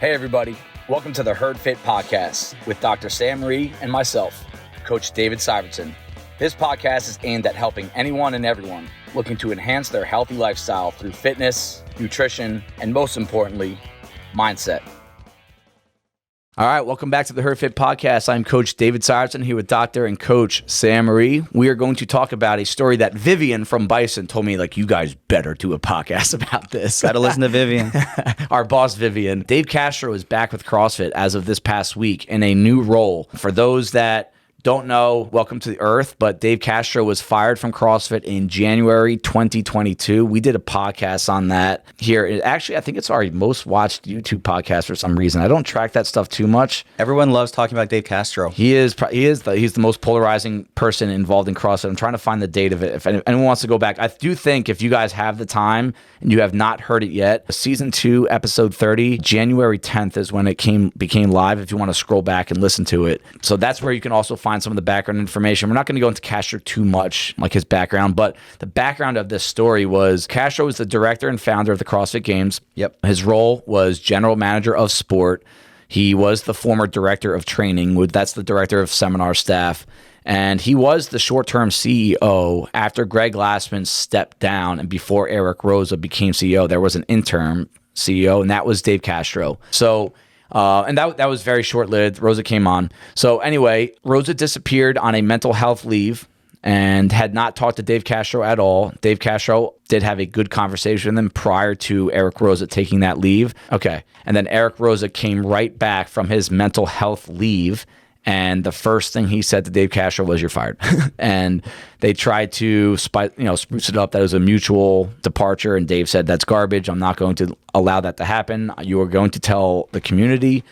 Hey everybody, welcome to the Herd Fit Podcast with Dr. Sam Rhee and myself, Coach David Syvertsen. This podcast is aimed at helping anyone and everyone looking to enhance their healthy lifestyle through fitness, nutrition, and most importantly, mindset. All right, welcome back to the Herd Fit Podcast. I'm Coach David Syvertsen here with Dr. and Coach Sam Rhee. We are going to talk about a story that Vivian from Bison told me, like, you guys better do a podcast about this. Gotta listen to Vivian. Our boss, Vivian. Dave Castro is back with CrossFit as of this past week in a new role. For those that don't know, welcome to the earth, but Dave Castro was fired from CrossFit in January 2022. We did a podcast on that here. Actually, I think it's our most watched YouTube podcast for some reason. I don't track that stuff too much. Everyone loves talking about Dave Castro. He's the most polarizing person involved in CrossFit. I'm trying to find the date of it. If anyone wants to go back, I do think if you guys have the time and you have not heard it yet, season 2, episode 30, January 10th is when it became live. If you want to scroll back and listen to it, so that's where you can also find some of the background information. We're not going to go into Castro too much, like his background, but the background of this story was Castro was the director and founder of the CrossFit Games. Yep. His role was general manager of sport. He was the former director of training. That's the director of seminar staff. And he was the short-term CEO after Greg Glassman stepped down, and before Eric Roza became CEO, there was an interim CEO, and that was Dave Castro. So and that was very short-lived. Rosa came on. So anyway, Rosa disappeared on a mental health leave and had not talked to Dave Castro at all. Dave Castro did have a good conversation with him prior to Eric Roza taking that leave. Okay. And then Eric Roza came right back from his mental health leave, and the first thing he said to Dave Castro was, "You're fired." And they tried to spruce it up that it was a mutual departure, and Dave said, "That's garbage. I'm not going to allow that to happen. You are going to tell the community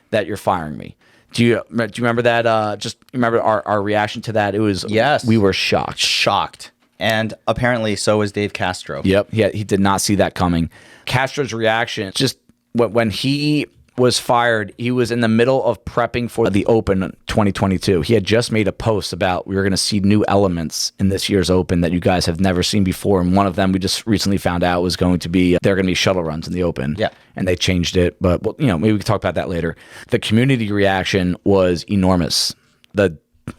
that you're firing me." Do you remember that? Just remember our reaction to that? It was, yes, we were shocked. Shocked. And apparently so was Dave Castro. Yep. He did not see that coming. Castro's reaction, just when he was fired, he was in the middle of prepping for the Open 2022. He had just made a post about we were going to see new elements in this year's Open that you guys have never seen before. And one of them we just recently found out was going to be, there are going to be shuttle runs in the Open. Yeah. And they changed it. But, well, maybe we can talk about that later. The community reaction was enormous. The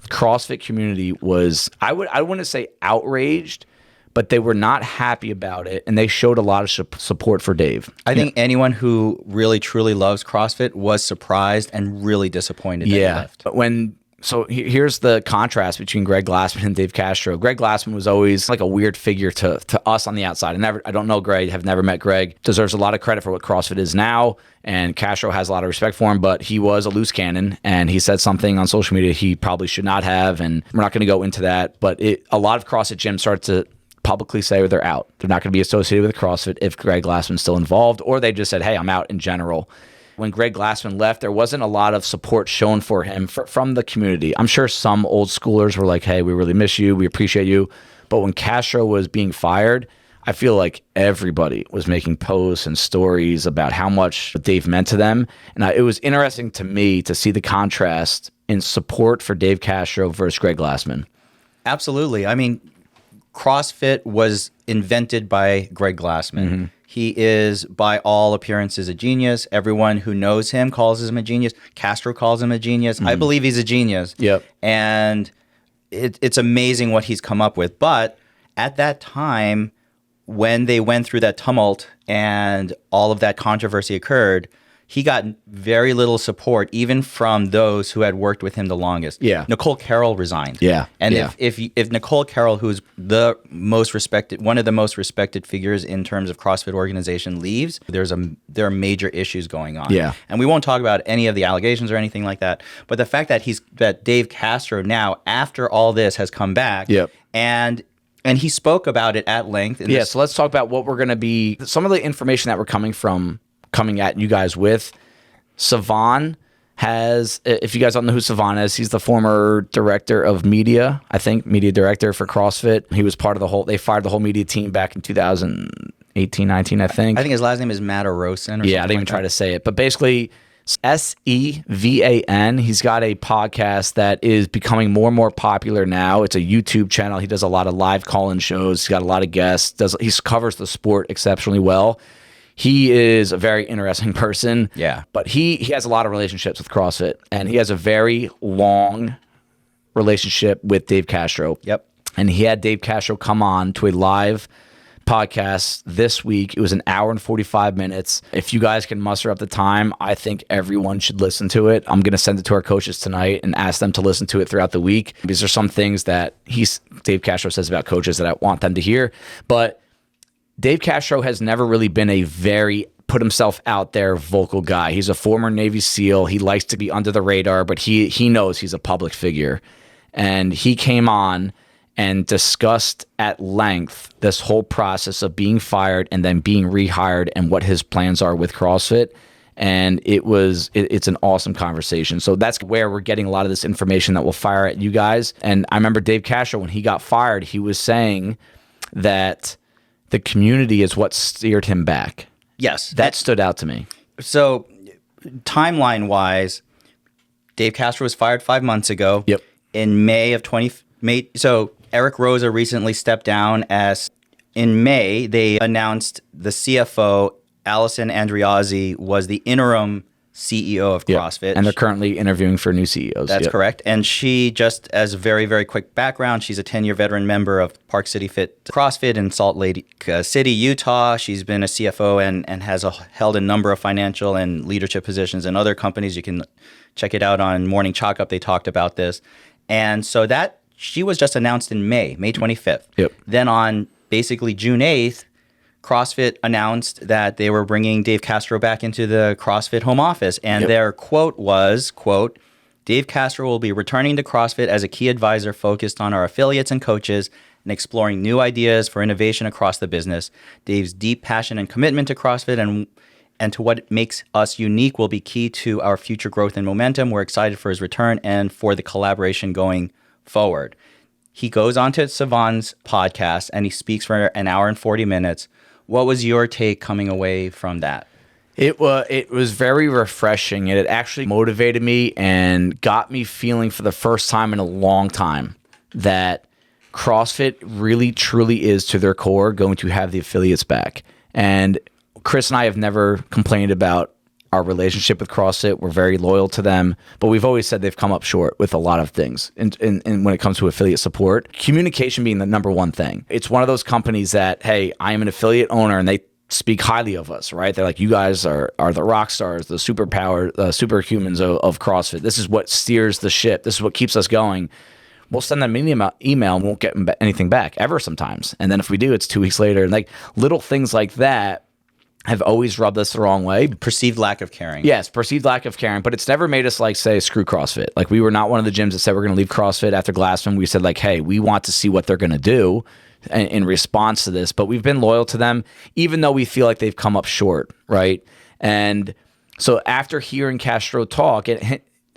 CrossFit community was, I wouldn't say outraged, but they were not happy about it, and they showed a lot of support for Dave. I think anyone who really, truly loves CrossFit was surprised and really disappointed that he left. So here's the contrast between Greg Glassman and Dave Castro. Greg Glassman was always like a weird figure to us on the outside. I don't know Greg, have never met Greg. Deserves a lot of credit for what CrossFit is now, and Castro has a lot of respect for him, but he was a loose cannon, and he said something on social media he probably should not have, and we're not going to go into that. But a lot of CrossFit gyms started to publicly say they're out. They're not going to be associated with CrossFit if Greg Glassman's still involved, or they just said, "Hey, I'm out in general." When Greg Glassman left, there wasn't a lot of support shown for him from the community. I'm sure some old schoolers were like, "Hey, we really miss you. We appreciate you." But when Castro was being fired, I feel like everybody was making posts and stories about how much Dave meant to them. And it was interesting to me to see the contrast in support for Dave Castro versus Greg Glassman. Absolutely. I mean, CrossFit was invented by Greg Glassman. Mm-hmm. He is, by all appearances, a genius. Everyone who knows him calls him a genius. Castro calls him a genius. Mm-hmm. I believe he's a genius. Yep. And it's amazing what he's come up with. But at that time, when they went through that tumult and all of that controversy occurred, he got very little support, even from those who had worked with him the longest. Yeah. Nicole Carroll resigned. Yeah. And if Nicole Carroll, who's the most respected, one of the most respected figures in terms of CrossFit organization, leaves, there are major issues going on. Yeah. And we won't talk about any of the allegations or anything like that. But the fact that Dave Castro now, after all this, has come back. Yep. And he spoke about it at length. So let's talk about what we're going to be, some of the information that we're coming at you guys with. Savan has, if you guys don't know who Savan is, he's the former director of media, I think, media director for CrossFit. He was part of they fired the whole media team back in 2018, 19, I think. I think his last name is Matt Orosin. I didn't even try to say it. But basically, Sevan, he's got a podcast that is becoming more and more popular now. It's a YouTube channel. He does a lot of live call-in shows. He's got a lot of guests. He covers the sport exceptionally well. He is a very interesting person. Yeah. But he has a lot of relationships with CrossFit, and he has a very long relationship with Dave Castro. Yep. And he had Dave Castro come on to a live podcast this week. It was an hour and 45 minutes. If you guys can muster up the time, I think everyone should listen to it. I'm going to send it to our coaches tonight and ask them to listen to it throughout the week, because there's some things that Dave Castro says about coaches that I want them to hear. But Dave Castro has never really been a very put himself out there vocal guy. He's a former Navy SEAL. He likes to be under the radar, but he knows he's a public figure. And he came on and discussed at length this whole process of being fired and then being rehired and what his plans are with CrossFit. And it's an awesome conversation. So that's where we're getting a lot of this information that we'll fire at you guys. And I remember Dave Castro, when he got fired, he was saying that the community is what steered him back. Yes. That stood out to me. So timeline-wise, Dave Castro was fired 5 months ago. Yep. In May. So Eric Rosa recently stepped down in May, they announced the CFO, Allison Andriozzi, was the interim CEO of CrossFit. And they're currently interviewing for new CEOs. That's correct. And she, just as a very, very quick background, she's a 10-year veteran member of Park City Fit CrossFit in Salt Lake City, Utah. She's been a CFO and has held a number of financial and leadership positions in other companies. You can check it out on Morning Chalk Up. They talked about this. And so she was just announced in May 25th. Yep. Then on basically June 8th, CrossFit announced that they were bringing Dave Castro back into the CrossFit home office. And their quote was, quote, "Dave Castro will be returning to CrossFit as a key advisor focused on our affiliates and coaches and exploring new ideas for innovation across the business. Dave's deep passion and commitment to CrossFit and to what makes us unique will be key to our future growth and momentum. We're excited for his return and for the collaboration going forward." He goes on to Syvertsen's podcast and he speaks for an hour and 40 minutes. What was your take coming away from that? It was very refreshing. It actually motivated me and got me feeling for the first time in a long time that CrossFit really, truly is, to their core, going to have the affiliates back. And Chris and I have never complained about our relationship with CrossFit. We're very loyal to them, but we've always said they've come up short with a lot of things. And when it comes to affiliate support, communication being the number one thing. It's one of those companies that, hey, I am an affiliate owner, and they speak highly of us, right? They're like, you guys are the rock stars, the superhumans of CrossFit. This is what steers the ship. This is what keeps us going. We'll send them an email and won't get anything back ever sometimes. And then if we do, it's 2 weeks later. And like little things like that have always rubbed us the wrong way. Perceived lack of caring. Yes, perceived lack of caring, but it's never made us like say, screw CrossFit. Like we were not one of the gyms that said we're going to leave CrossFit after Glassman. We said like, hey, we want to see what they're going to do in response to this, but we've been loyal to them, even though we feel like they've come up short, right? And so after hearing Castro talk,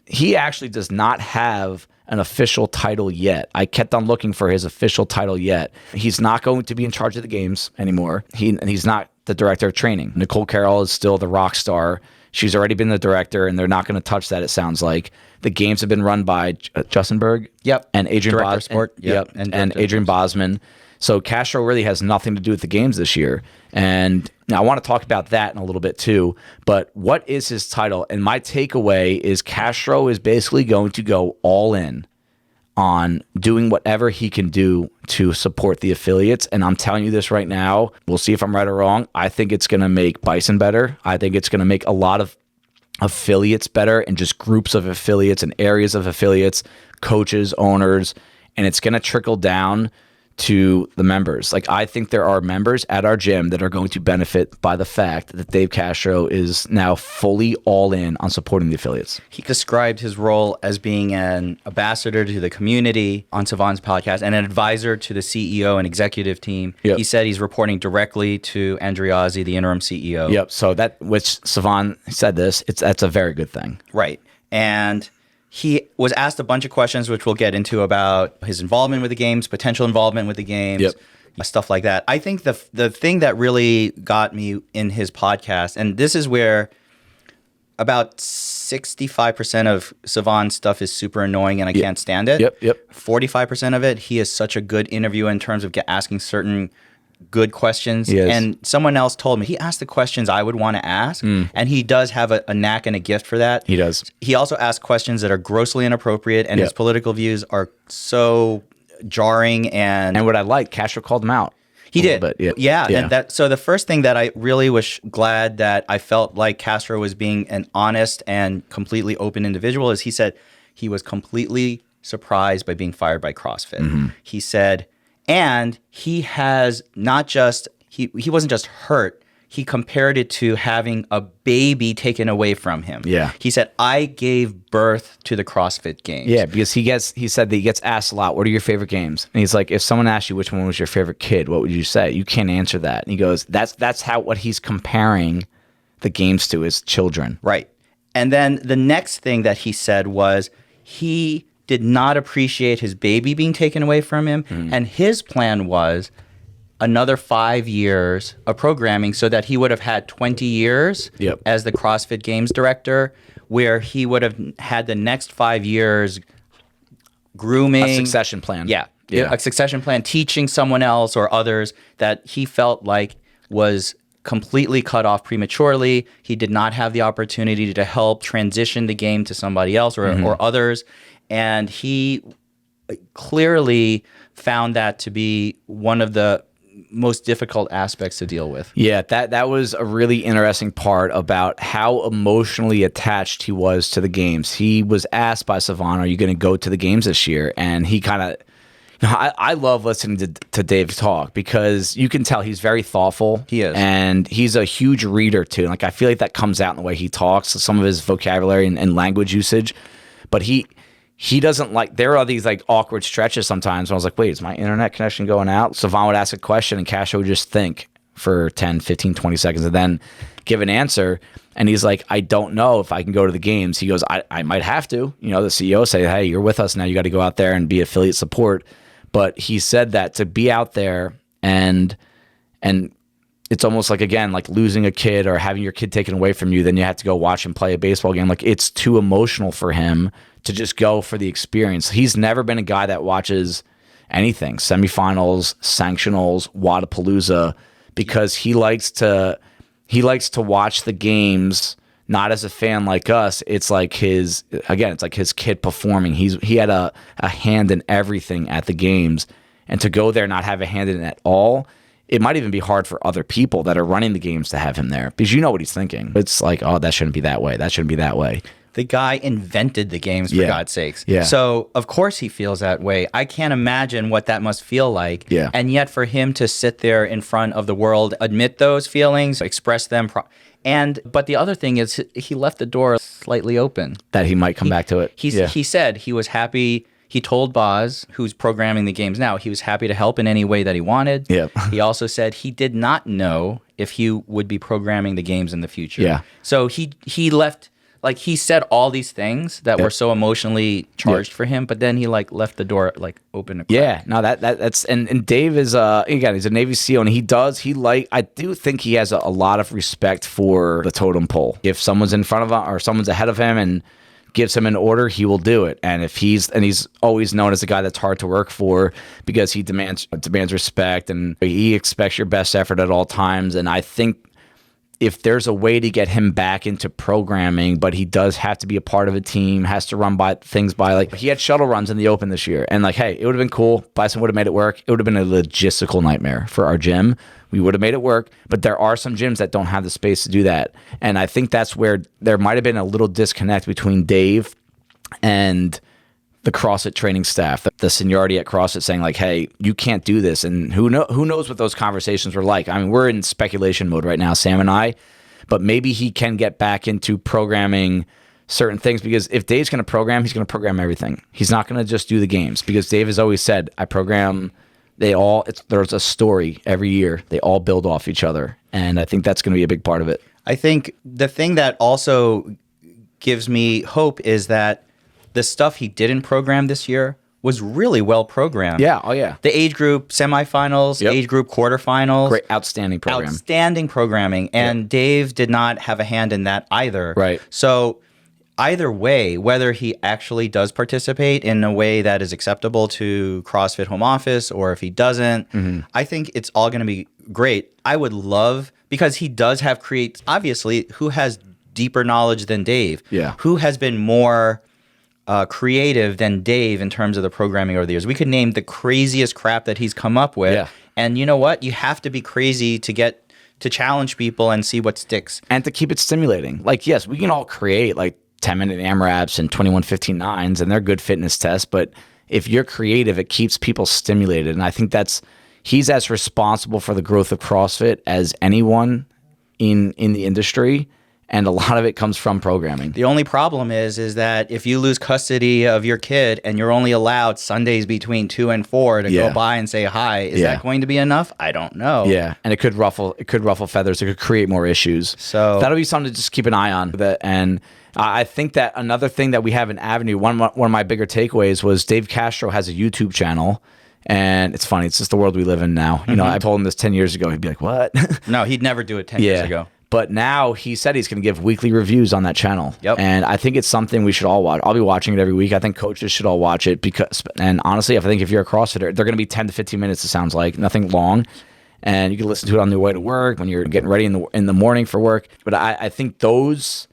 he actually does not have an official title yet. I kept on looking for his official title yet. He's not going to be in charge of the games anymore. He's not the director of training. Nicole Carroll is still the rock star. She's already been the director, and they're not going to touch that, it sounds like. The games have been run by Justin Berg. Yep. And Adrian Director of Sport. Yep. And Adrian Bosman. So Castro really has nothing to do with the games this year. And now I want to talk about that in a little bit too. But what is his title? And my takeaway is Castro is basically going to go all in on doing whatever he can do to support the affiliates. And I'm telling you this right now, we'll see if I'm right or wrong. I think it's going to make Bison better. I think it's going to make a lot of affiliates better, and just groups of affiliates and areas of affiliates, coaches, owners, and it's going to trickle down to the members. Like, I think there are members at our gym that are going to benefit by the fact that Dave Castro is now fully all in on supporting the affiliates. He described his role as being an ambassador to the community on Syvertsen's podcast and an advisor to the CEO and executive team. Yep. He said he's reporting directly to Andriozzi, the interim CEO. Yep. So that, which Syvertsen said this, that's a very good thing. Right. And he was asked a bunch of questions, which we'll get into, about his involvement with the games, potential involvement with the games, Yep. Stuff like that. I think the thing that really got me in his podcast, and this is where about 65% of Syvertsen's stuff is super annoying and I can't stand it. Yep. 45% of it, he is such a good interviewer in terms of asking certain good questions. He is. And someone else told me he asked the questions I would want to ask. And he does have a knack and a gift for that. He does. He also asks questions that are grossly inappropriate, and his political views are so jarring. And what I like, Castro called him out. he did. Yeah. And so the first thing that I really was glad that I felt like Castro was being an honest and completely open individual is he said he was completely surprised by being fired by CrossFit. He said, and he has not just, he wasn't just hurt, he compared it to having a baby taken away from him. Yeah. He said, I gave birth to the CrossFit Games. Yeah, because he said that he gets asked a lot, what are your favorite games? And he's like, if someone asked you which one was your favorite kid, what would you say? You can't answer that. And he goes, that's how what he's comparing the games to is children. Right. And then the next thing that he said was he did not appreciate his baby being taken away from him. And his plan was another 5 years of programming so that he would have had 20 years as the CrossFit Games director, where he would have had the next 5 years grooming. A succession plan. Yeah. A succession plan, teaching someone else or others that he felt like was completely cut off prematurely. He did not have the opportunity to help transition the game to somebody else or others. And he clearly found that to be one of the most difficult aspects to deal with. Yeah, that was a really interesting part about how emotionally attached he was to the games. He was asked by Syvertsen, are you going to go to the games this year? And he kind of, I love listening to Dave talk because you can tell he's very thoughtful. He is. And he's a huge reader too. Like I feel like that comes out in the way he talks, some of his vocabulary and language usage. But he doesn't like, there are these like awkward stretches sometimes when I was like, wait, is my internet connection going out? Syvertsen would ask a question and Castro would just think for 10, 15, 20 seconds and then give an answer. And he's like, I don't know if I can go to the games. He goes, I might have to. You know, the CEO say, hey, you're with us now. You got to go out there and be affiliate support. But he said that to be out there and it's almost like, again, like losing a kid or having your kid taken away from you, then you have to go watch him play a baseball game. Like it's too emotional for him to just go for the experience. He's never been a guy that watches anything, semifinals, sanctionals, Wadapalooza, because he likes to watch the games not as a fan like us. It's like it's like his kid performing. He had a hand in everything at the games, and to go there and not have a hand in it at all, it might even be hard for other people that are running the games to have him there because you know what he's thinking. It's like, oh, that shouldn't be that way. That shouldn't be that way. The guy invented the games, for God's sakes. Yeah. So, of course, he feels that way. I can't imagine what that must feel like. Yeah. And yet, for him to sit there in front of the world, admit those feelings, express them. But the other thing is he left the door slightly open. That he might come back to it. He said he was happy. He told Boz, who's programming the games now, he was happy to help in any way that he wanted. Yeah. He also said he did not know if he would be programming the games in the future. Yeah. So he left, like he said all these things that were so emotionally charged for him, but then he like left the door like open. Yeah. No, that's and Dave is again, he's a Navy SEAL and I do think he has a lot of respect for the totem pole. If someone's in front of him or someone's ahead of him and gives him an order, he will do it. And he's always known as a guy that's hard to work for because he demands respect and he expects your best effort at all times. And I think if there's a way to get him back into programming, but he does have to be a part of a team, has to run things by, like he had shuttle runs in the open this year. And like, hey, it would have been cool. Bison would have made it work. It would have been a logistical nightmare for our gym. We would have made it work, but there are some gyms that don't have the space to do that. And I think that's where there might have been a little disconnect between Dave and the CrossFit training staff, the seniority at CrossFit saying like, hey, you can't do this. And who knows what those conversations were like. I mean, we're in speculation mode right now, Sam and I, but maybe he can get back into programming certain things because if Dave's going to program, he's going to program everything. He's not going to just do the games because Dave has always said, I program, there's a story every year. They all build off each other. And I think that's going to be a big part of it. I think the thing that also gives me hope is that the stuff he didn't program this year was really well programmed. Yeah. Oh, yeah. The age group semifinals, age group quarterfinals. Great. Outstanding program. Outstanding programming. And Dave did not have a hand in that either. Right. So either way, whether he actually does participate in a way that is acceptable to CrossFit Home Office or if he doesn't, I think it's all going to be great. I would love, because he does have obviously, who has deeper knowledge than Dave? Yeah. Who has been more creative than Dave in terms of the programming over the years? We could name the craziest crap that he's come up with. Yeah. And you know what? You have to be crazy to challenge people and see what sticks. And to keep it stimulating. Like, yes, we can all create like 10-minute AMRAPs and 21-15-9s, and they're good fitness tests. But if you're creative, it keeps people stimulated. And I think he's as responsible for the growth of CrossFit as anyone in the industry. And a lot of it comes from programming. The only problem is that if you lose custody of your kid and you're only allowed Sundays between 2 and 4 to go by and say hi, is that going to be enough? I don't know. Yeah, and it could ruffle feathers. It could create more issues. So that'll be something to just keep an eye on. And I think that another thing that we have in Avenue, one of my bigger takeaways was Dave Castro has a YouTube channel. And it's funny. It's just the world we live in now. You know, I told him this 10 years ago. He'd be like, what? No, he'd never do it 10 years ago. But now he said he's going to give weekly reviews on that channel. Yep. And I think it's something we should all watch. I'll be watching it every week. I think coaches should all watch it and honestly, I think if you're a CrossFitter, they're going to be 10 to 15 minutes, it sounds like. Nothing long. And you can listen to it on the way to work, when you're getting ready in the morning for work. But I think those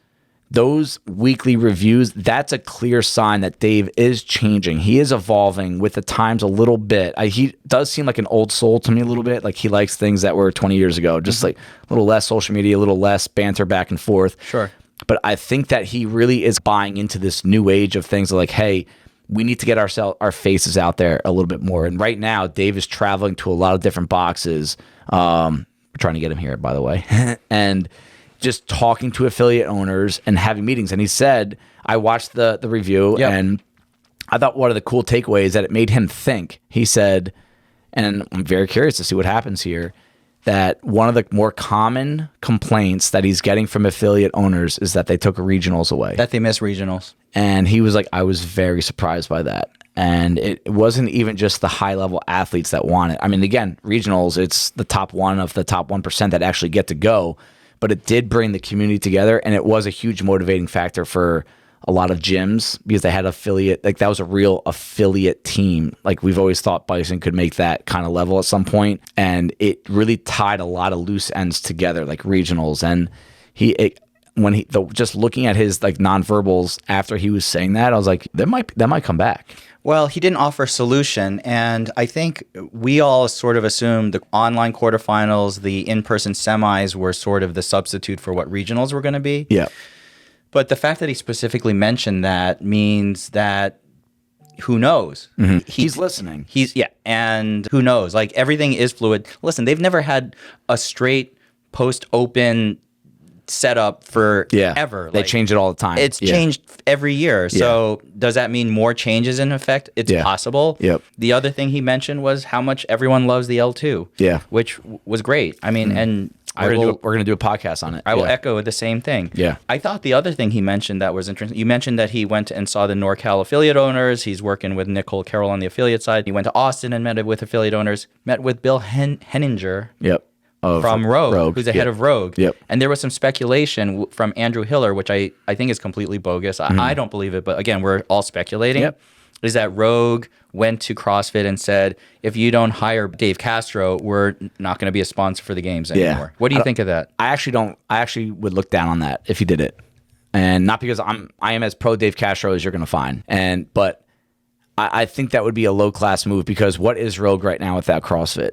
weekly reviews, that's a clear sign that Dave is changing. He is evolving with the times a little bit. He does seem like an old soul to me a little bit. Like he likes things that were 20 years ago, just like a little less social media, a little less banter back and forth. Sure. But I think that he really is buying into this new age of things like, hey, we need to get our faces out there a little bit more. And right now, Dave is traveling to a lot of different boxes. We're trying to get him here, by the way. And just talking to affiliate owners and having meetings. And he said, I watched the review and I thought one of the cool takeaways that it made him think. He said, and I'm very curious to see what happens here, that one of the more common complaints that he's getting from affiliate owners is that they took regionals away. That they miss regionals. And he was like, I was very surprised by that. And it wasn't even just the high-level athletes that want it. I mean, again, regionals, it's the top 1 of the top 1% that actually get to go. But it did bring the community together, and it was a huge motivating factor for a lot of gyms because they had affiliate, like that was a real affiliate team. Like we've always thought Bison could make that kind of level at some point, and it really tied a lot of loose ends together, like regionals. And just looking at his like nonverbals after he was saying that, I was like, that might come back. Well, he didn't offer a solution, and I think we all sort of assumed the online quarterfinals, the in-person semis were sort of the substitute for what regionals were going to be. Yeah. But the fact that he specifically mentioned that means that who knows? Mm-hmm. He's listening. And who knows? Like everything is fluid. Listen, they've never had a straight post-open setup for ever. They change it all the time. It's changed every year. So does that mean more changes in effect? It's possible. Yep. The other thing he mentioned was how much everyone loves the L2. Yeah. Which was great. I mean, and we're going to do a podcast on it. I will echo the same thing. Yeah. I thought the other thing he mentioned that was interesting, you mentioned that he went and saw the NorCal affiliate owners. He's working with Nicole Carroll on the affiliate side. He went to Austin and met with affiliate owners, met with Bill Henninger. Yep. From Rogue, who's the head of Rogue. Yep. And there was some speculation from Andrew Hiller, which I think is completely bogus. I don't believe it, but again, we're all speculating. Yep. Is that Rogue went to CrossFit and said, if you don't hire Dave Castro, we're not going to be a sponsor for the games anymore. What do you think of that? I actually would look down on that if he did it. And not because I am as pro Dave Castro as you're going to find. But I think that would be a low-class move because what is Rogue right now without CrossFit?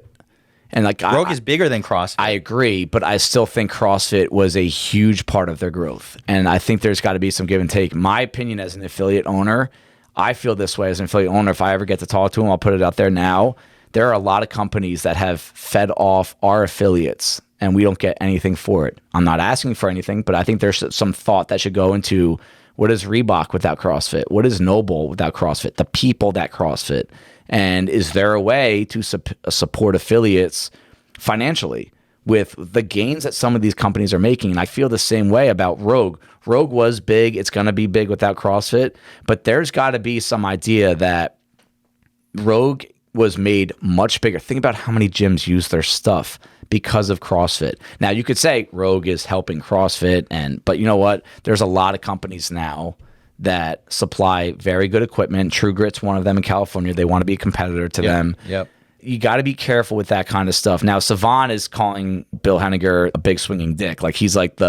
And like Rogue is bigger than CrossFit. I agree, but I still think CrossFit was a huge part of their growth. And I think there's got to be some give and take. My opinion as an affiliate owner, I feel this way as an affiliate owner. If I ever get to talk to them, I'll put it out there now. There are a lot of companies that have fed off our affiliates and we don't get anything for it. I'm not asking for anything, but I think there's some thought that should go into what is Reebok without CrossFit? What is Noble without CrossFit? The people that CrossFit. And is there a way to support affiliates financially with the gains that some of these companies are making? And I feel the same way about Rogue. Rogue was big. It's going to be big without CrossFit. But there's got to be some idea that Rogue was made much bigger. Think about how many gyms use their stuff because of CrossFit. Now you could say Rogue is helping CrossFit, but you know what? There's a lot of companies now that supply very good equipment. True Grit's one of them in California. They want to be a competitor to them. Yep. You got to be careful with that kind of stuff. Now, Savan is calling Bill Henniger a big swinging dick. Like, he's like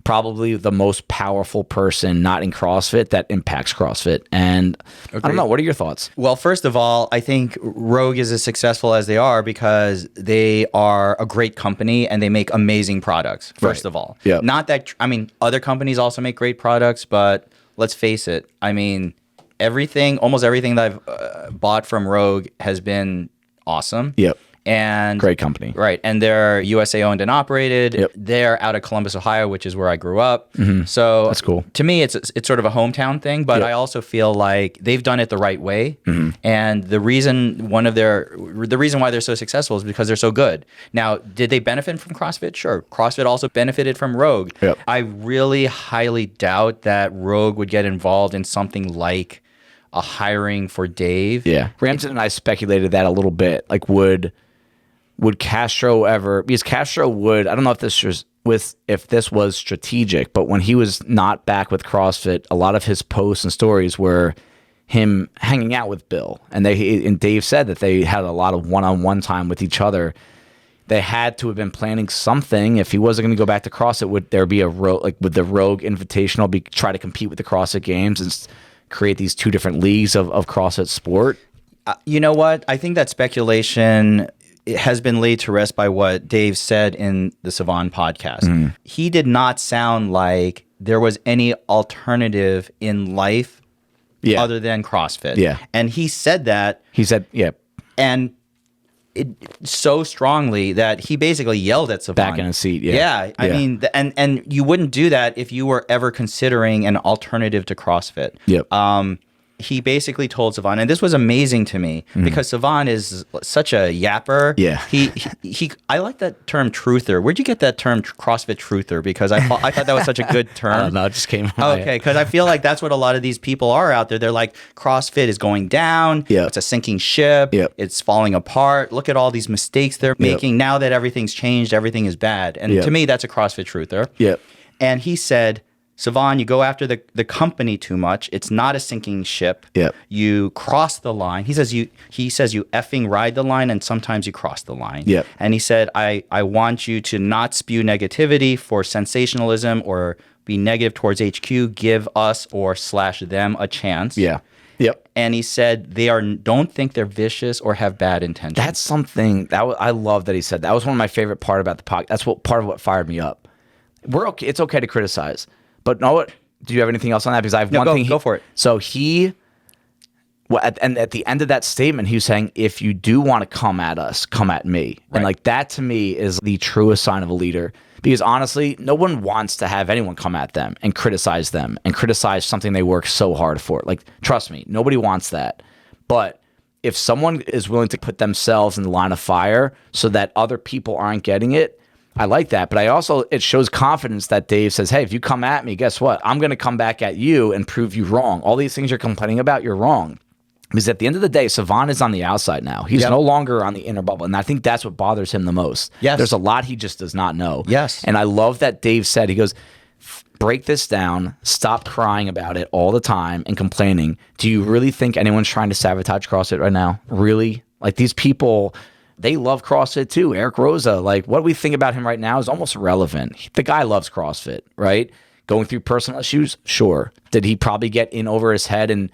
probably the most powerful person not in CrossFit that impacts CrossFit. And I don't know. What are your thoughts? Well, first of all, I think Rogue is as successful as they are because they are a great company and they make amazing products, first of all. Yeah. Not that, I mean, other companies also make great products, but let's face it. I mean, almost everything that I've bought from Rogue has been awesome. Yep. And great company. Right. And they're USA owned and operated. Yep. They're out of Columbus, Ohio, which is where I grew up. So that's cool. To me, it's sort of a hometown thing, but Yep. I also feel like they've done it the right way. And the reason why they're so successful is because they're so good. Now, did they benefit from CrossFit? Sure. CrossFit also benefited from Rogue. Yep. I really highly doubt that Rogue would get involved in something like a hiring for Dave. Yeah. Ramsden and I speculated that a little bit. Like, would Castro ever, because Castro would, I don't know if this was strategic, but when he was not back with CrossFit, a lot of his posts and stories were him hanging out with Bill. And Dave said that they had a lot of one-on-one time with each other. They had to have been planning something. If he wasn't going to go back to CrossFit, would there be would the Rogue Invitational try to compete with the CrossFit Games and create these two different leagues of CrossFit sport? You know what? I think that speculation has been laid to rest by what Dave said in the Savan podcast. He did not sound like there was any alternative in life other than CrossFit. Yeah. And he said that. He said, yeah. And it so strongly that he basically yelled at Savan. Back in a seat, yeah. Yeah. I mean, and you wouldn't do that if you were ever considering an alternative to CrossFit. Yep. He basically told Savan, and this was amazing to me because Savan is such a yapper. Yeah. I like that term truther. Where'd you get that term CrossFit truther? Because I thought that was such a good term. I don't know, it just came out. Okay, because I feel like that's what a lot of these people are out there. They're like, CrossFit is going down. Yep. It's a sinking ship. Yep. It's falling apart. Look at all these mistakes they're making. Now that everything's changed, everything is bad. And to me, that's a CrossFit truther. Yep. And he said, Savan, you go after the company too much. It's not a sinking ship. Yep. You cross the line. He says you effing ride the line, and sometimes you cross the line. Yep. And he said, I want you to not spew negativity for sensationalism or be negative towards HQ. Give us or / them a chance. Yeah. Yep. And he said don't think they're vicious or have bad intentions. That's something I love that he said. That was one of my favorite part about the podcast. That's part of what fired me up. We're okay. It's okay to criticize. But know what? Do you have anything else on that? Because I have one thing. Go for it. So at the end of that statement, he was saying, if you do want to come at us, come at me. Right. And like that to me is the truest sign of a leader. Because honestly, no one wants to have anyone come at them and criticize something they work so hard for. Like, trust me, nobody wants that. But if someone is willing to put themselves in the line of fire so that other people aren't getting it, I like that, but it shows confidence that Dave says, hey, if you come at me, guess what? I'm going to come back at you and prove you wrong. All these things you're complaining about, you're wrong. Because at the end of the day, Savan is on the outside now. He's no longer on the inner bubble. And I think that's what bothers him the most. Yes. There's a lot he just does not know. Yes. And I love that Dave said, he goes, break this down, stop crying about it all the time and complaining. Do you really think anyone's trying to sabotage CrossFit right now? Really? Like, these people, they love CrossFit too. Eric Rosa, like, what we think about him right now is almost irrelevant. The guy loves CrossFit, right? Going through personal issues, sure. Did he probably get in over his head and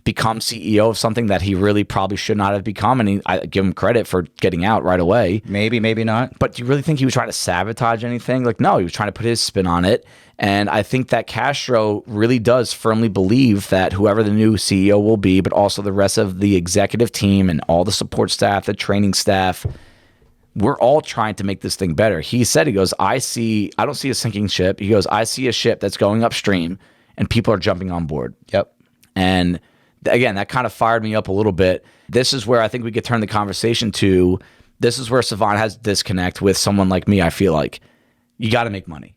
become CEO of something that he really probably should not have become? And I give him credit for getting out right away. Maybe not. But do you really think he was trying to sabotage anything? Like, no, he was trying to put his spin on it. And I think that Castro really does firmly believe that whoever the new CEO will be, but also the rest of the executive team and all the support staff, the training staff, we're all trying to make this thing better. He said, he goes, I don't see a sinking ship. He goes, I see a ship that's going upstream and people are jumping on board. Yep. And again, that kind of fired me up a little bit. This is where I think we could turn the conversation to, this is where Savan has disconnect with someone like me. I feel like you got to make money.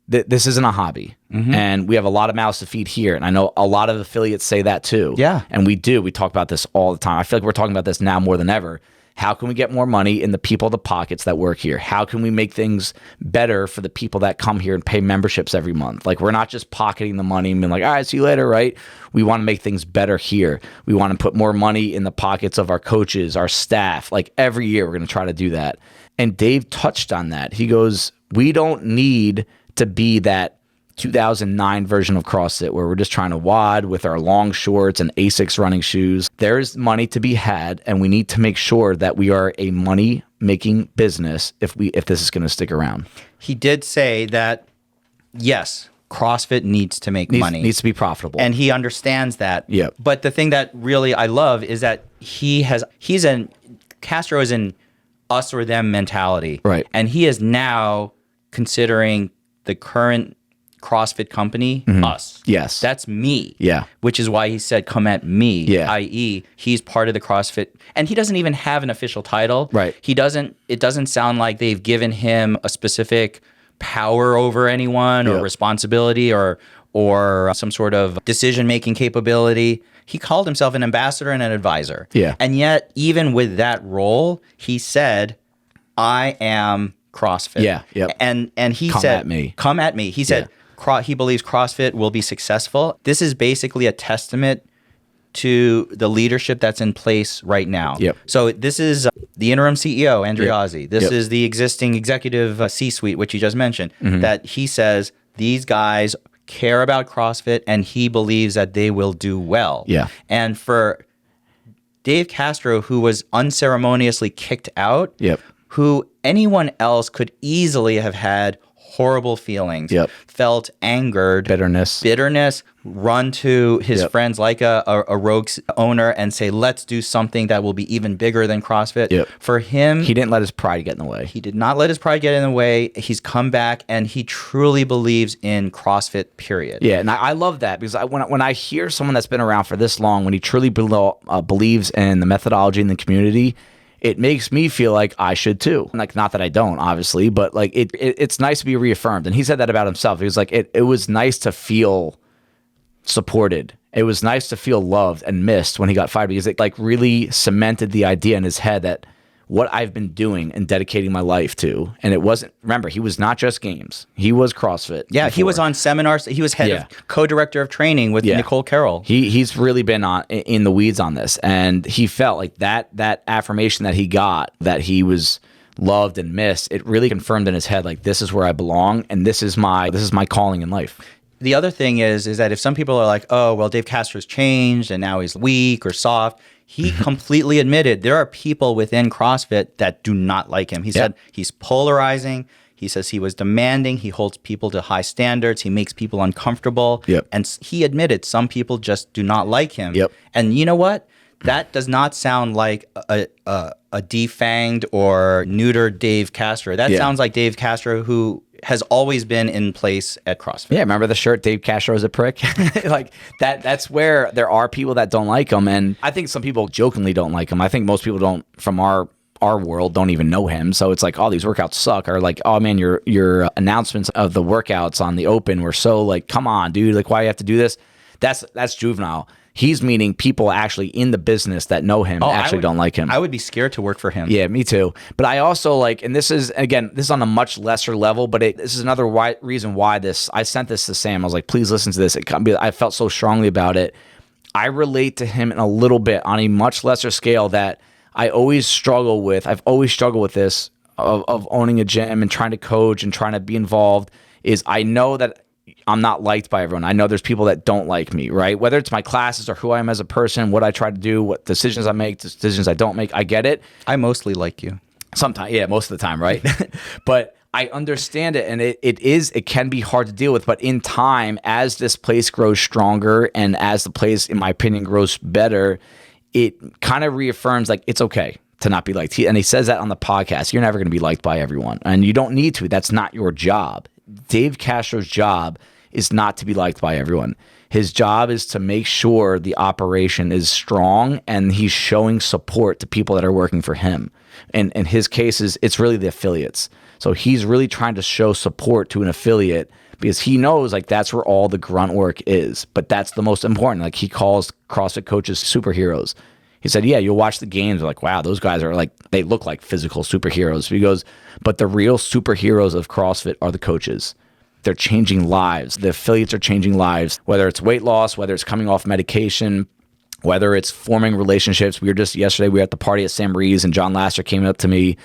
This isn't a hobby. And we have a lot of mouths to feed here. And I know a lot of affiliates say that too. Yeah. And we do. We talk about this all the time. I feel like we're talking about this now more than ever. How can we get more money in the people, the pockets that work here? How can we make things better for the people that come here and pay memberships every month? Like, we're not just pocketing the money and being like, all right, see you later, right? We want to make things better here. We want to put more money in the pockets of our coaches, our staff. Like, every year we're going to try to do that. And Dave touched on that. He goes, we don't need to be that 2009 version of CrossFit where we're just trying to WOD with our long shorts and Asics running shoes. There's money to be had, and we need to make sure that we are a money-making business if this is going to stick around. He did say that, yes, CrossFit needs to make money. Needs to be profitable. And he understands that. Yeah. But the thing that really I love is that Castro is in us or them mentality. Right. And he is now considering the current CrossFit company, us. Yes. That's me. Yeah. Which is why he said, come at me, Yeah. i.e. he's part of the CrossFit. And he doesn't even have an official title. Right. It doesn't sound like they've given him a specific power over anyone or Yep. responsibility or some sort of decision-making capability. He called himself an ambassador and an advisor. Yeah. And yet, even with that role, he said, I am CrossFit. Yeah. Yep. And he Come said, at me. come at me. He said, he believes CrossFit will be successful. This is basically a testament to the leadership that's in place right now. Yep. So this is the interim CEO, Andriozzi. This Yep. is the existing executive C-suite, which you just mentioned, that he says these guys care about CrossFit and he believes that they will do well. Yeah. And for Dave Castro, who was unceremoniously kicked out, Yep. who anyone else could easily have had horrible feelings, Yep. felt angered, bitterness, run to his Yep. friends like a rogue owner and say, let's do something that will be even bigger than CrossFit. Yep. For him, He didn't let his pride get in the way. he did not let his pride get in the way. He's come back and he truly believes in CrossFit, period. Yeah, and I love that because when I hear someone that's been around for this long, when he truly believes in the methodology in the community, it makes me feel like I should too. Like, not that I don't, obviously, but like it's nice to be reaffirmed. And he said that about himself. He was like, it was nice to feel supported. It was nice to feel loved and missed when he got fired because it like really cemented the idea in his head that what I've been doing and dedicating my life to. And it wasn't, remember, he was not just games. He was CrossFit. Yeah, he before. was on seminars. He was head of co-director of training with Nicole Carroll. He's really been in the weeds on this. And he felt like that affirmation that he got, that he was loved and missed, it really confirmed in his head, like, this is where I belong and this is my calling in life. The other thing is that if some people are like, oh, well, Dave Castro's changed and now he's weak or soft, he completely admitted there are people within CrossFit that do not like him. He said he's polarizing. He says he was demanding. He holds people to high standards. He makes people uncomfortable. Yep. And he admitted some people just do not like him. Yep. And you know what? That does not sound like a defanged or neutered Dave Castro. That sounds like Dave Castro, who has always been in place at CrossFit. Yeah, remember the shirt, Dave Castro is a prick? Like that's where there are people that don't like him. And I think some people jokingly don't like him. I think most people don't, from our world, don't even know him. So it's like, oh, these workouts suck. Or like, oh man, your announcements of the workouts on the open were so like, come on, dude, like, why do you have to do this? That's juvenile. He's meaning people actually in the business that know him don't like him. I would be scared to work for him. Yeah, me too. But I also like, and this is on a much lesser level, but this is another reason why I sent this to Sam. I was like, please listen to this. I felt so strongly about it. I relate to him in a little bit on a much lesser scale that I've always struggled with this of owning a gym and trying to coach and trying to be involved. Is I know that I'm not liked by everyone. I know there's people that don't like me, right? Whether it's my classes or who I am as a person, what I try to do, what decisions I make, decisions I don't make. I get it. I mostly like you. Sometimes, yeah, most of the time, right? But I understand it, and it can be hard to deal with. But in time, as this place grows stronger and as the place, in my opinion, grows better, it kind of reaffirms like it's okay to not be liked. And he says that on the podcast. You're never going to be liked by everyone, and you don't need to. That's not your job. Dave Castro's job is not to be liked by everyone. His job is to make sure the operation is strong and he's showing support to people that are working for him. And in his cases, it's really the affiliates. So he's really trying to show support to an affiliate because he knows like that's where all the grunt work is. But that's the most important. Like he calls CrossFit coaches superheroes. He said, yeah, you'll watch the games, like, wow, those guys are like, they look like physical superheroes. He goes, but the real superheroes of CrossFit are the coaches. They're changing lives. The affiliates are changing lives, whether it's weight loss, whether it's coming off medication, whether it's forming relationships. Yesterday, we were at the party at Sam Rhee's, and John Lasser came up to me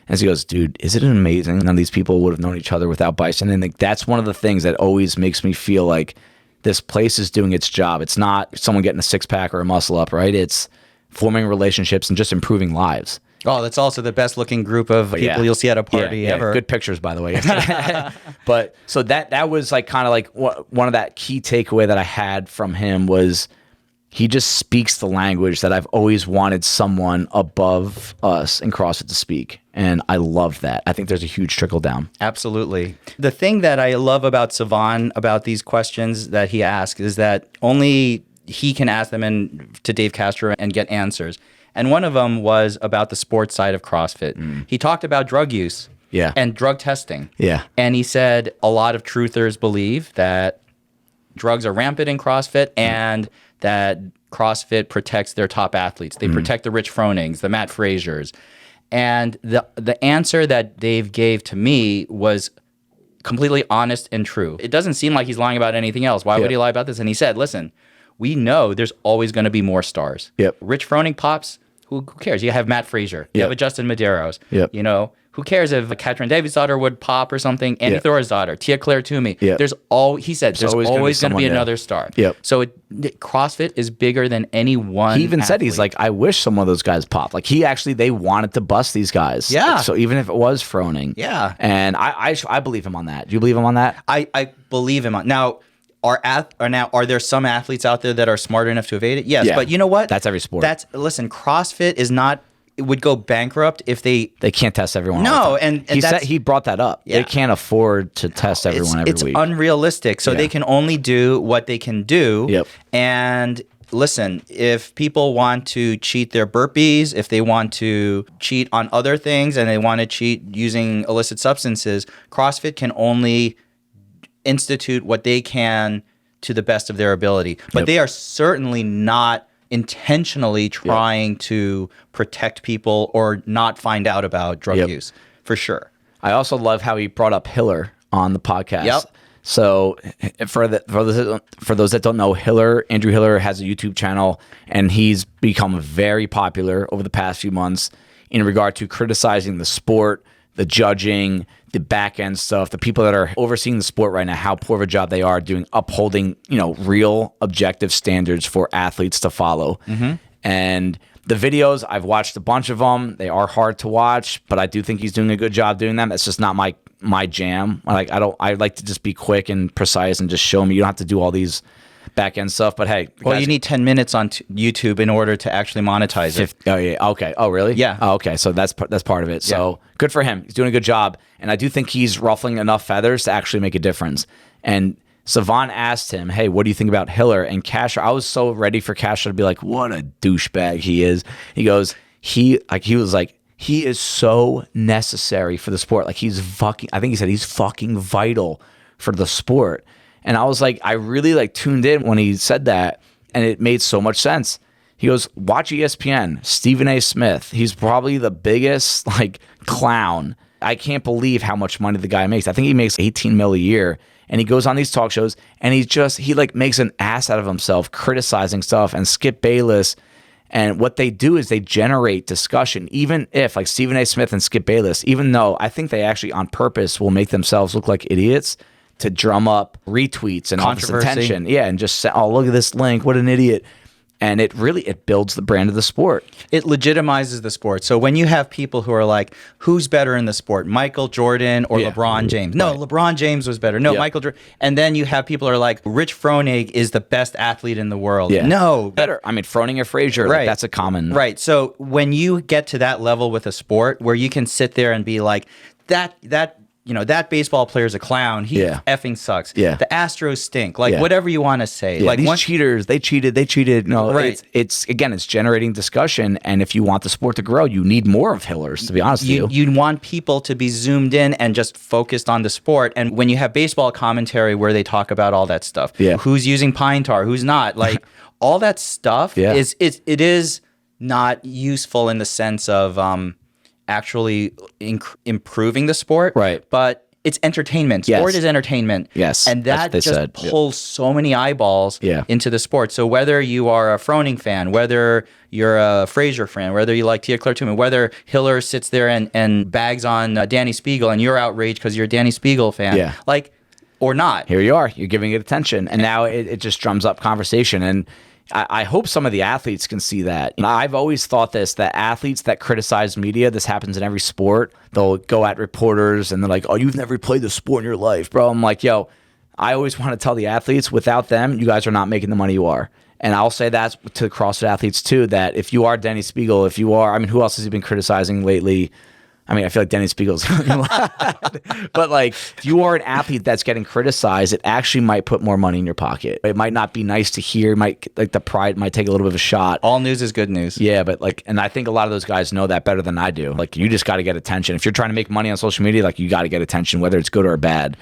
and he goes, dude, isn't it amazing? None of these people would have known each other without Bison. And like, that's one of the things that always makes me feel like this place is doing its job. It's not someone getting a six pack or a muscle up, right? It's forming relationships and just improving lives. Oh, that's also the best looking group of people you'll see at a party ever. Good pictures, by the way. But so that was like kind of like one of that key takeaway that I had from him was he just speaks the language that I've always wanted someone above us in CrossFit to speak. And I love that. I think there's a huge trickle down. Absolutely. The thing that I love about Savan, about these questions that he asks, is that only he can ask them to Dave Castro and get answers. And one of them was about the sports side of CrossFit. He talked about drug use and drug testing. Yeah. And he said a lot of truthers believe that drugs are rampant in CrossFit and that CrossFit protects their top athletes. They protect the Rich Fronings, the Matt Frasers. And the answer that Dave gave to me was completely honest and true. It doesn't seem like he's lying about anything else. Why would he lie about this? And he said, listen, we know there's always going to be more stars. Rich Froning pops, who cares? You have Matt Fraser. You have a Justin Medeiros. You know, who cares if Katrin Davies' daughter would pop or something? Andy Thor's daughter, Tia Claire Toomey. He said there's always going to be another star. So CrossFit is bigger than any one. He even said, athlete. he's like, I wish some of those guys popped. Like they wanted to bust these guys. Like, so even if it was Froning. And I believe him on that. Do you believe him on that? I believe him on now. Are there some athletes out there that are smart enough to evade it? Yes, but you know what? That's every sport. Listen, CrossFit is not. It would go bankrupt if they can't test everyone. No, and he said he brought that up. They can't afford to test everyone every week. It's unrealistic. So they can only do what they can do. And listen, if people want to cheat their burpees, if they want to cheat on other things, and they want to cheat using illicit substances, CrossFit can only institute what they can to the best of their ability. But they are certainly not intentionally trying to protect people or not find out about drug use, for sure. I also love how he brought up Hiller on the podcast. So for those that don't know, Andrew Hiller has a YouTube channel, and he's become very popular over the past few months in regard to criticizing the sport, the judging, the back end stuff, the people that are overseeing the sport right now, how poor of a job they are doing upholding, real objective standards for athletes to follow. And the videos, I've watched a bunch of them. They are hard to watch, but I do think he's doing a good job doing them. That's just not my jam. I like to just be quick and precise and just show me. You don't have to do all these back end stuff, but hey. Well, you need 10 minutes on YouTube in order to actually monetize it. Oh, yeah. Okay. Oh, really? Yeah. Oh, okay. So that's part of it. So good for him. He's doing a good job. And I do think he's ruffling enough feathers to actually make a difference. And Savan asked him, hey, what do you think about Hiller? And Castro, I was so ready for Castro to be like, what a douchebag he is. He goes, he is so necessary for the sport. Like I think he said he's fucking vital for the sport. And I was like, I really tuned in when he said that, and it made so much sense. He goes, watch ESPN, Stephen A. Smith. He's probably the biggest clown. I can't believe how much money the guy makes. I think he makes 18 mil a year. And he goes on these talk shows, and he makes an ass out of himself criticizing stuff. And Skip Bayless, and what they do is they generate discussion, even if Stephen A. Smith and Skip Bayless, even though I think they actually on purpose will make themselves look like idiots to drum up retweets and all this attention. Yeah, and just say, oh, look at this link, what an idiot. And it builds the brand of the sport. It legitimizes the sport. So when you have people who are like, who's better in the sport, Michael Jordan or LeBron James? No, LeBron James was better. No, Michael Jordan. And then you have people who are like, Rich Froning is the best athlete in the world. No. Better. I mean, Froning or Frazier, that's a common. Right. So when you get to that level with a sport where you can sit there and be like, that baseball player's a clown. He effing sucks. The Astros stink. Whatever you want to say. These cheaters, they cheated. No, right. It's generating discussion. And if you want the sport to grow, you need more of Hillers, to be honest with you. You want people to be zoomed in and just focused on the sport. And when you have baseball commentary where they talk about all that stuff, who's using pine tar, who's not, all that stuff it is not useful in the sense of actually improving the sport. Right. But it's entertainment. Yes. Sport is entertainment. Yes, And that's that what they just said. pulls so many eyeballs Yeah. into the sport. So whether you are a Froning fan, whether you're a Frazier fan, whether you like Tia Claire Tuman, whether Hiller sits there and bags on Danny Spiegel and you're outraged because you're a Danny Spiegel fan, Yeah. like, or not. Here you are. You're giving it attention. And now it just drums up conversation. And I hope some of the athletes can see that. I've always thought this, that athletes that criticize media, this happens in every sport. They'll go at reporters and they're like, oh, you've never played the sport in your life, bro. I'm like, yo, I always want to tell the athletes, without them, you guys are not making the money you are. And I'll say that to CrossFit athletes too, that if you are Danny Spiegel, if you are, I mean, who else has he been criticizing lately? I mean, I feel like Danny Spiegel's but like, if you are an athlete that's getting criticized, it actually might put more money in your pocket. It might not be nice to hear. It might, like, the pride might take a little bit of a shot. All news is good news. Yeah, but like, and I think a lot of those guys know that better than I do. Like, you just got to get attention. If you're trying to make money on social media, like, you got to get attention, whether it's good or bad.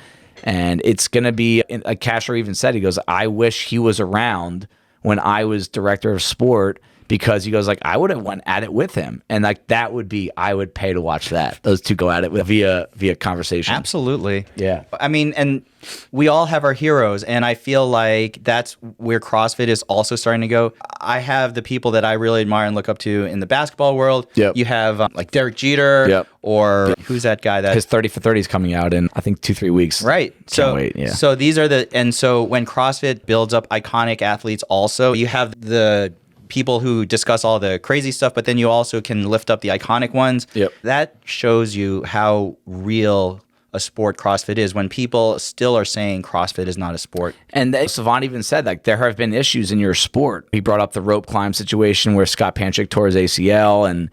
And it's going to be, like Castro even said, he goes, I wish he was around when I was director of sport, because he goes, like, I would have went at it with him. And like, that would be, I would pay to watch that. Those two go at it via conversation. Absolutely. Yeah. I mean, and we all have our heroes, and I feel like that's where CrossFit is also starting to go. I have the people that I really admire and look up to in the basketball world. Yep. You have like Derek Jeter, Yep. or who's that guy that His 30 for 30 is coming out in, I think, 2-3 weeks. Right. Can't wait. Yeah. So these are and so when CrossFit builds up iconic athletes also, you have the people who discuss all the crazy stuff, but then you also can lift up the iconic ones. Yep. That shows you how real a sport CrossFit is, when people still are saying CrossFit is not a sport. And Savant even said, like, there have been issues in your sport. He brought up the rope climb situation where Scott Panchik tore his ACL, and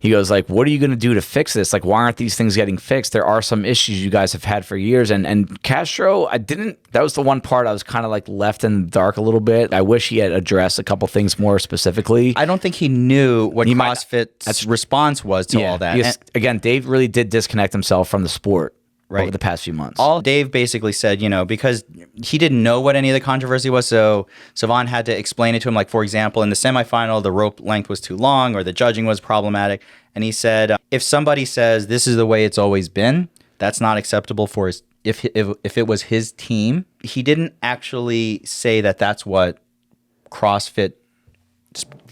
he goes, like, what are you going to do to fix this? Like, why aren't these things getting fixed? There are some issues you guys have had for years. And Castro, that was the one part I was kind of like left in the dark a little bit. I wish he had addressed a couple things more specifically. I don't think he knew what CrossFit's response was to all that. Because, again, Dave really did disconnect himself from the sport over the past few months. All Dave basically said, because he didn't know what any of the controversy was, so Savant had to explain it to him. Like, for example, in the semifinal, the rope length was too long, or the judging was problematic. And he said, if somebody says this is the way it's always been, that's not acceptable for his. If it was his team, he didn't actually say that that's what CrossFit,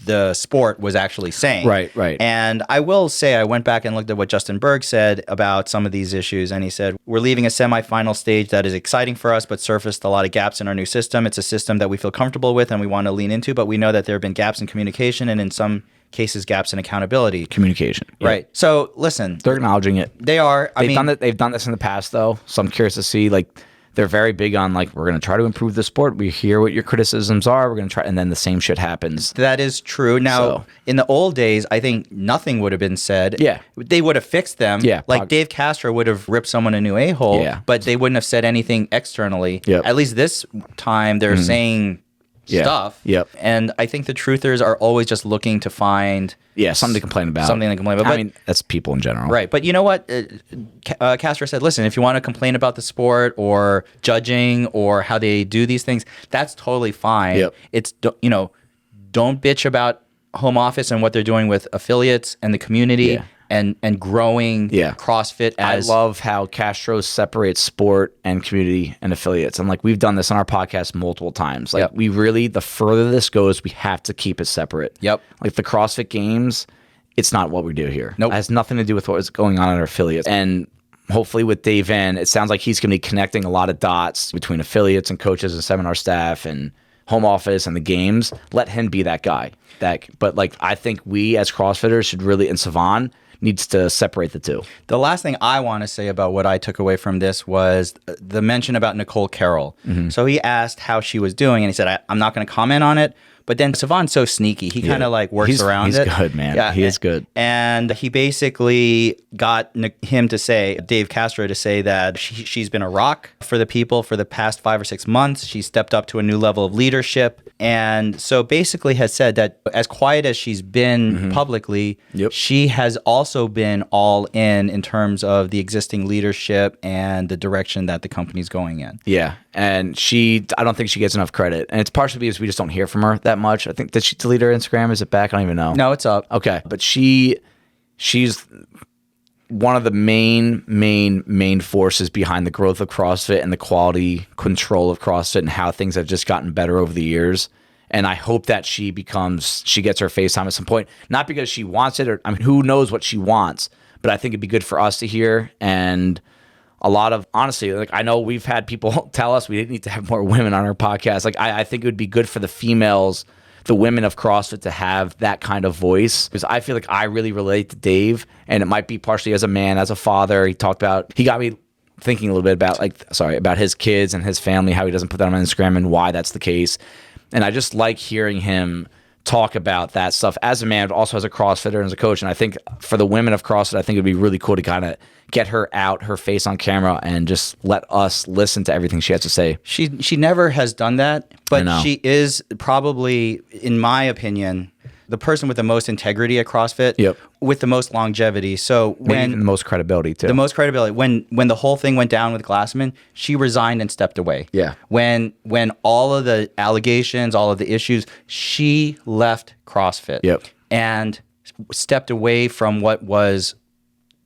the sport, was actually saying. Right. And I will say, I went back and looked at what Justin Berg said about some of these issues, and he said, we're leaving a semifinal stage that is exciting for us, but surfaced a lot of gaps in our new system. It's a system that we feel comfortable with and we want to lean into, but we know that there have been gaps in communication, and in some cases, gaps in accountability. Communication. Yep. Right. So listen. They're acknowledging it. They are. They've done this in the past, though, so I'm curious to see, like, they're very big on, like, we're going to try to improve the sport. We hear what your criticisms are. We're going to try. And then the same shit happens. That is true. Now, in the old days, I think nothing would have been said. Yeah. They would have fixed them. Yeah. Like Dave Castro would have ripped someone a new a-hole. Yeah. But they wouldn't have said anything externally. Yep. At least this time, they're saying stuff. Yep. And I think the truthers are always just looking to find something to complain about. Something to complain about. I mean, that's people in general. Right. But you know what? Castro said, listen, if you want to complain about the sport or judging or how they do these things, that's totally fine. Yep. It's, don't bitch about home office and what they're doing with affiliates and the community. And growing CrossFit as... I love how Castro separates sport and community and affiliates. And like, we've done this on our podcast multiple times. Like, we really, the further this goes, we have to keep it separate. Yep. Like the CrossFit Games, it's not what we do here. Nope. It has nothing to do with what is going on in our affiliates. And hopefully with Dave in, it sounds like he's going to be connecting a lot of dots between affiliates and coaches and seminar staff and home office and the games. Let him be that guy. But like, I think we as CrossFitters should really, and Savant needs to separate the two. The last thing I want to say about what I took away from this was the mention about Nicole Carroll. Mm-hmm. So he asked how she was doing, and he said, I'm not going to comment on it. But then Savant's so sneaky. He kind of like works around it. He's good, man. Yeah, he is good. And he basically got him to say, Dave Castro, to say that she's been a rock for the people for the past 5 or 6 months. She stepped up to a new level of leadership. And so basically has said that as quiet as she's been publicly, she has also been all in terms of the existing leadership and the direction that the company's going in. Yeah. And I don't think she gets enough credit. And it's partially because we just don't hear from her that that much. I think, did she delete her Instagram? Is it back? I don't even know. No, it's up. Okay. But she's one of the main forces behind the growth of CrossFit and the quality control of CrossFit and how things have just gotten better over the years. And I hope that she gets her FaceTime at some point, not because she wants it, or I mean, who knows what she wants, but I think it'd be good for us to hear. And a lot of, honestly, like, I know we've had people tell us we didn't need to have more women on our podcast. Like, I think it would be good for the females, the women of CrossFit, to have that kind of voice, because I feel like I really relate to Dave, and it might be partially as a man, as a father. He got me thinking a little bit about his kids and his family, how he doesn't put that on Instagram and why that's the case. And I just like hearing him talk about that stuff as a man, but also as a CrossFitter and as a coach. And I think for the women of CrossFit, I think it'd be really cool to kind of get her out, her face on camera, and just let us listen to everything she has to say. She never has done that, but she is probably, in my opinion, the person with the most integrity at CrossFit, with the most longevity. So the most credibility too. The most credibility. When the whole thing went down with Glassman, she resigned and stepped away. Yeah. When all of the allegations, all of the issues, she left CrossFit. And stepped away from what was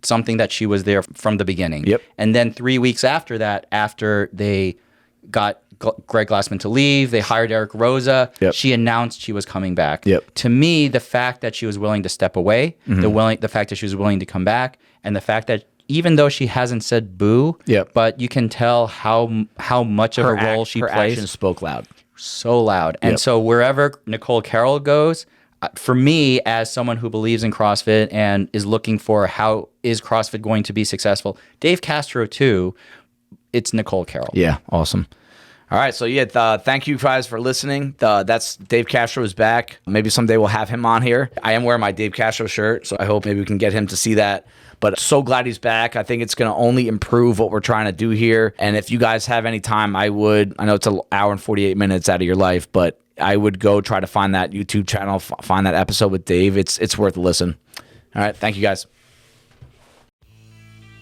something that she was there from the beginning. And then 3 weeks after that, after they got Greg Glassman to leave, they hired Eric Rosa, she announced she was coming back. To me, the fact that she was willing to step away, the fact that she was willing to come back, and the fact that even though she hasn't said boo, but you can tell how much of a role she plays. Her actions spoke loud. So loud. And so wherever Nicole Carroll goes, for me, as someone who believes in CrossFit and is looking for how is CrossFit going to be successful, Dave Castro too, it's Nicole Carroll. Yeah, awesome. All right, so thank you guys for listening. That's Dave Castro is back. Maybe someday we'll have him on here. I am wearing my Dave Castro shirt, so I hope maybe we can get him to see that. But so glad he's back. I think it's going to only improve what we're trying to do here. And if you guys have any time, I know it's an hour and 48 minutes out of your life, but I would go try to find that YouTube channel, find that episode with Dave. It's worth a listen. All right, thank you guys.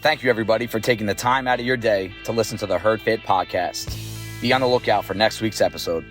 Thank you, everybody, for taking the time out of your day to listen to the HerdFit podcast. Be on the lookout for next week's episode.